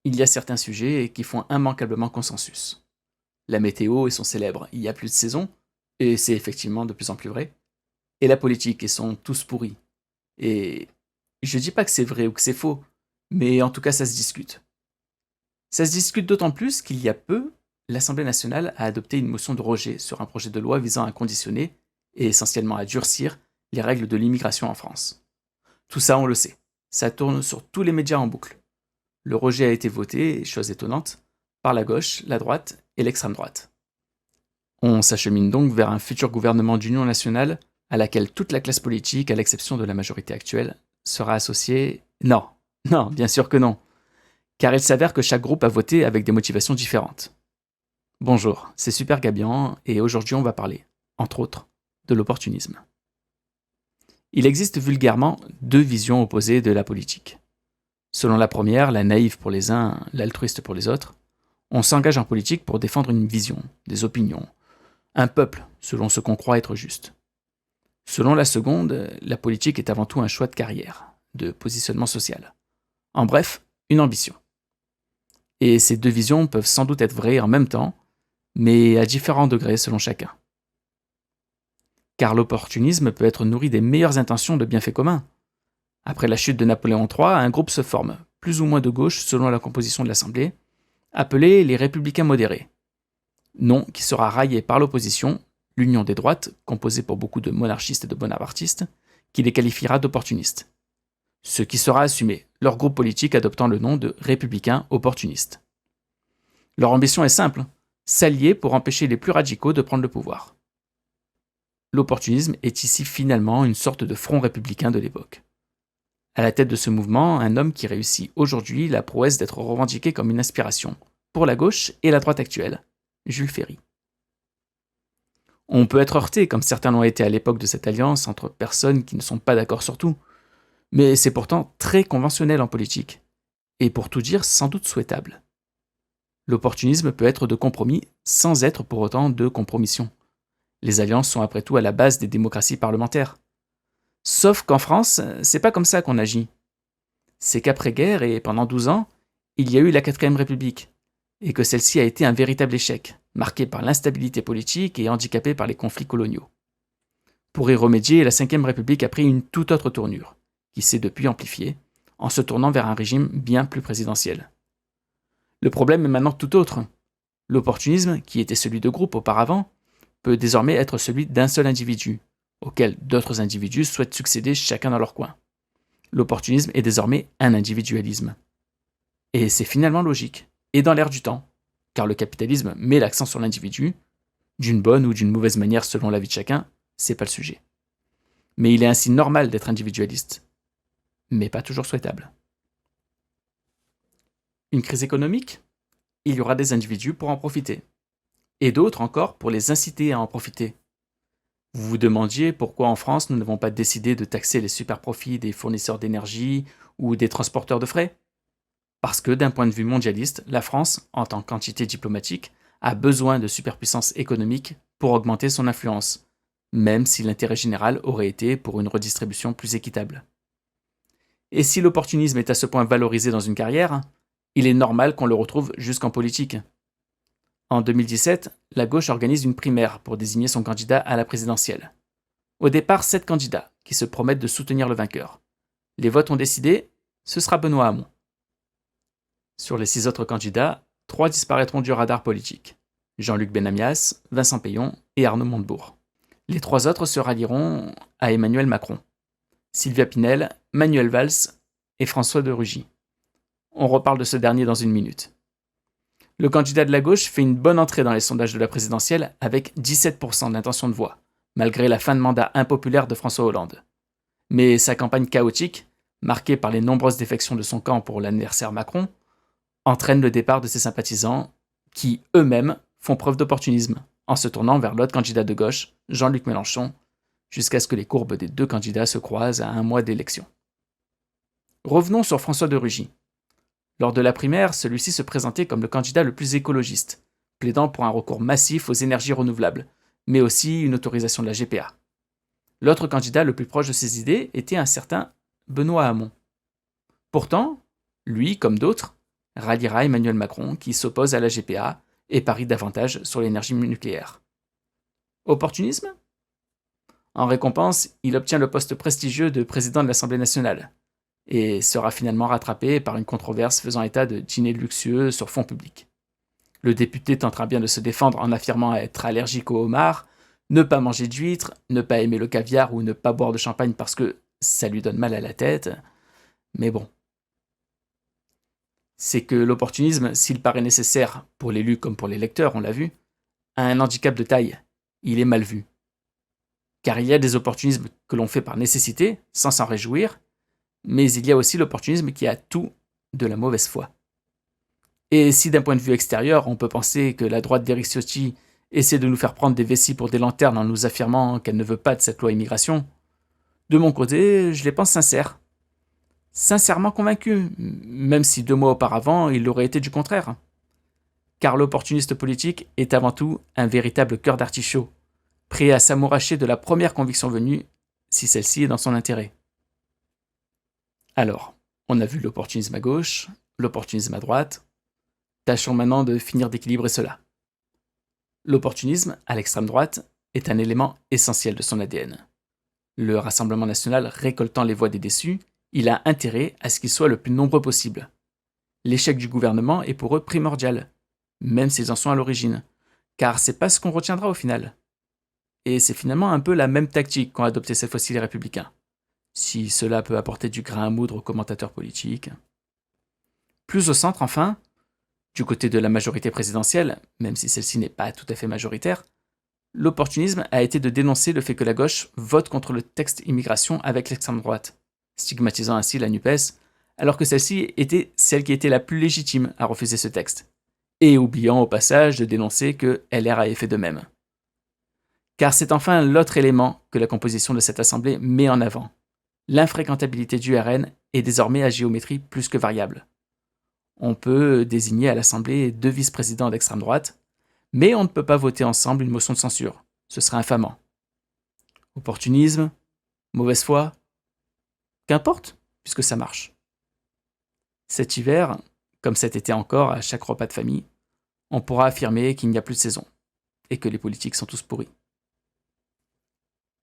Il y a certains sujets qui font immanquablement consensus. La météo et son célèbre « il y a plus de saison », et c'est effectivement de plus en plus vrai, et la politique et son « tous pourris ». Et je dis pas que c'est vrai ou que c'est faux, mais en tout cas ça se discute. Ça se discute d'autant plus qu'il y a peu, l'Assemblée nationale a adopté une motion de rejet sur un projet de loi visant à conditionner, et essentiellement à durcir, les règles de l'immigration en France. Tout ça, on le sait. Ça tourne sur tous les médias en boucle. Le rejet a été voté, chose étonnante, par la gauche, la droite et l'extrême droite. On s'achemine donc vers un futur gouvernement d'union nationale à laquelle toute la classe politique, à l'exception de la majorité actuelle, sera associée. Non, non, bien sûr que non. Car il s'avère que chaque groupe a voté avec des motivations différentes. Bonjour, c'est Super Gabian et aujourd'hui on va parler, entre autres, de l'opportunisme. Il existe vulgairement deux visions opposées de la politique. Selon la première, la naïve pour les uns, l'altruiste pour les autres, on s'engage en politique pour défendre une vision, des opinions, un peuple, selon ce qu'on croit être juste. Selon la seconde, la politique est avant tout un choix de carrière, de positionnement social. En bref, une ambition. Et ces deux visions peuvent sans doute être vraies en même temps, mais à différents degrés selon chacun. Car l'opportunisme peut être nourri des meilleures intentions de bienfaits communs. Après la chute de Napoléon III, un groupe se forme, plus ou moins de gauche selon la composition de l'Assemblée, appelé les Républicains modérés. Nom qui sera raillé par l'opposition, l'Union des droites, composée pour beaucoup de monarchistes et de bonapartistes, qui les qualifiera d'opportunistes. Ce qui sera assumé, leur groupe politique adoptant le nom de Républicains opportunistes. Leur ambition est simple, s'allier pour empêcher les plus radicaux de prendre le pouvoir. L'opportunisme est ici finalement une sorte de front républicain de l'époque. À la tête de ce mouvement, un homme qui réussit aujourd'hui la prouesse d'être revendiqué comme une inspiration pour la gauche et la droite actuelle, Jules Ferry. On peut être heurté, comme certains l'ont été à l'époque de cette alliance, entre personnes qui ne sont pas d'accord sur tout, mais c'est pourtant très conventionnel en politique, et pour tout dire, sans doute souhaitable. L'opportunisme peut être de compromis sans être pour autant de compromission. Les alliances sont après tout à la base des démocraties parlementaires. Sauf qu'en France, c'est pas comme ça qu'on agit. C'est qu'après-guerre et pendant 12 ans, il y a eu la 4ème République, et que celle-ci a été un véritable échec, marqué par l'instabilité politique et handicapée par les conflits coloniaux. Pour y remédier, la 5ème République a pris une toute autre tournure, qui s'est depuis amplifiée, en se tournant vers un régime bien plus présidentiel. Le problème est maintenant tout autre. L'opportunisme, qui était celui de groupe auparavant, peut désormais être celui d'un seul individu, auquel d'autres individus souhaitent succéder chacun dans leur coin. L'opportunisme est désormais un individualisme. Et c'est finalement logique, et dans l'air du temps, car le capitalisme met l'accent sur l'individu, d'une bonne ou d'une mauvaise manière selon l'avis de chacun, c'est pas le sujet. Mais il est ainsi normal d'être individualiste, mais pas toujours souhaitable. Une crise économique ? Il y aura des individus pour en profiter, et d'autres encore pour les inciter à en profiter. Vous vous demandiez pourquoi en France nous n'avons pas décidé de taxer les superprofits des fournisseurs d'énergie ou des transporteurs de fret ? Parce que d'un point de vue mondialiste, la France, en tant qu'entité diplomatique, a besoin de superpuissance économique pour augmenter son influence, même si l'intérêt général aurait été pour une redistribution plus équitable. Et si l'opportunisme est à ce point valorisé dans une carrière, il est normal qu'on le retrouve jusqu'en politique. En 2017, la gauche organise une primaire pour désigner son candidat à la présidentielle. Au départ, 7 candidats qui se promettent de soutenir le vainqueur. Les votes ont décidé, ce sera Benoît Hamon. Sur les 6 autres candidats, 3 disparaîtront du radar politique. Jean-Luc Benamias, Vincent Peillon et Arnaud Montebourg. Les 3 autres se rallieront à Emmanuel Macron. Sylvia Pinel, Manuel Valls et François de Rugy. On reparle de ce dernier dans une minute. Le candidat de la gauche fait une bonne entrée dans les sondages de la présidentielle avec 17% d'intention de voix, malgré la fin de mandat impopulaire de François Hollande. Mais sa campagne chaotique, marquée par les nombreuses défections de son camp pour l'anniversaire Macron, entraîne le départ de ses sympathisants qui, eux-mêmes, font preuve d'opportunisme en se tournant vers l'autre candidat de gauche, Jean-Luc Mélenchon, jusqu'à ce que les courbes des 2 candidats se croisent à un mois d'élection. Revenons sur François de Rugy. Lors de la primaire, celui-ci se présentait comme le candidat le plus écologiste, plaidant pour un recours massif aux énergies renouvelables, mais aussi une autorisation de la GPA. L'autre candidat le plus proche de ses idées était un certain Benoît Hamon. Pourtant, lui, comme d'autres, ralliera Emmanuel Macron qui s'oppose à la GPA et parie davantage sur l'énergie nucléaire. Opportunisme ? En récompense, il obtient le poste prestigieux de président de l'Assemblée nationale et sera finalement rattrapé par une controverse faisant état de dîners luxueux sur fonds publics. Le député tentera bien de se défendre en affirmant être allergique aux homards, ne pas manger d'huîtres, ne pas aimer le caviar ou ne pas boire de champagne parce que ça lui donne mal à la tête. Mais bon. C'est que l'opportunisme, s'il paraît nécessaire pour l'élu comme pour les lecteurs, on l'a vu, a un handicap de taille. Il est mal vu. Car il y a des opportunismes que l'on fait par nécessité, sans s'en réjouir, mais il y a aussi l'opportunisme qui a tout de la mauvaise foi. Et si d'un point de vue extérieur, on peut penser que la droite d'Éric Ciotti essaie de nous faire prendre des vessies pour des lanternes en nous affirmant qu'elle ne veut pas de cette loi immigration, de mon côté, je les pense sincères. Sincèrement convaincu, même si 2 mois auparavant, il aurait été du contraire. Car l'opportuniste politique est avant tout un véritable cœur d'artichaut, prêt à s'amouracher de la première conviction venue, si celle-ci est dans son intérêt. Alors, on a vu l'opportunisme à gauche, l'opportunisme à droite. Tâchons maintenant de finir d'équilibrer cela. L'opportunisme, à l'extrême droite, est un élément essentiel de son ADN. Le Rassemblement national récoltant les voix des déçus, il a intérêt à ce qu'ils soient le plus nombreux possible. L'échec du gouvernement est pour eux primordial, même s'ils en sont à l'origine, car c'est pas ce qu'on retiendra au final. Et c'est finalement un peu la même tactique qu'ont adopté cette fois-ci les Républicains, si cela peut apporter du grain à moudre aux commentateurs politiques. Plus au centre, enfin, du côté de la majorité présidentielle, même si celle-ci n'est pas tout à fait majoritaire, l'opportunisme a été de dénoncer le fait que la gauche vote contre le texte immigration avec l'extrême droite, stigmatisant ainsi la NUPES, alors que celle-ci était celle qui était la plus légitime à refuser ce texte, et oubliant au passage de dénoncer que LR avait fait de même. Car c'est enfin l'autre élément que la composition de cette assemblée met en avant. L'infréquentabilité du RN est désormais à géométrie plus que variable. On peut désigner à l'Assemblée 2 vice-présidents d'extrême droite, mais on ne peut pas voter ensemble une motion de censure. Ce serait infamant. Opportunisme, mauvaise foi, qu'importe, puisque ça marche. Cet hiver, comme cet été encore à chaque repas de famille, on pourra affirmer qu'il n'y a plus de saison, et que les politiques sont tous pourris.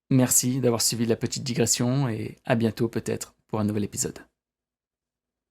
Merci d'avoir suivi la petite digression, et à bientôt peut-être pour un nouvel épisode.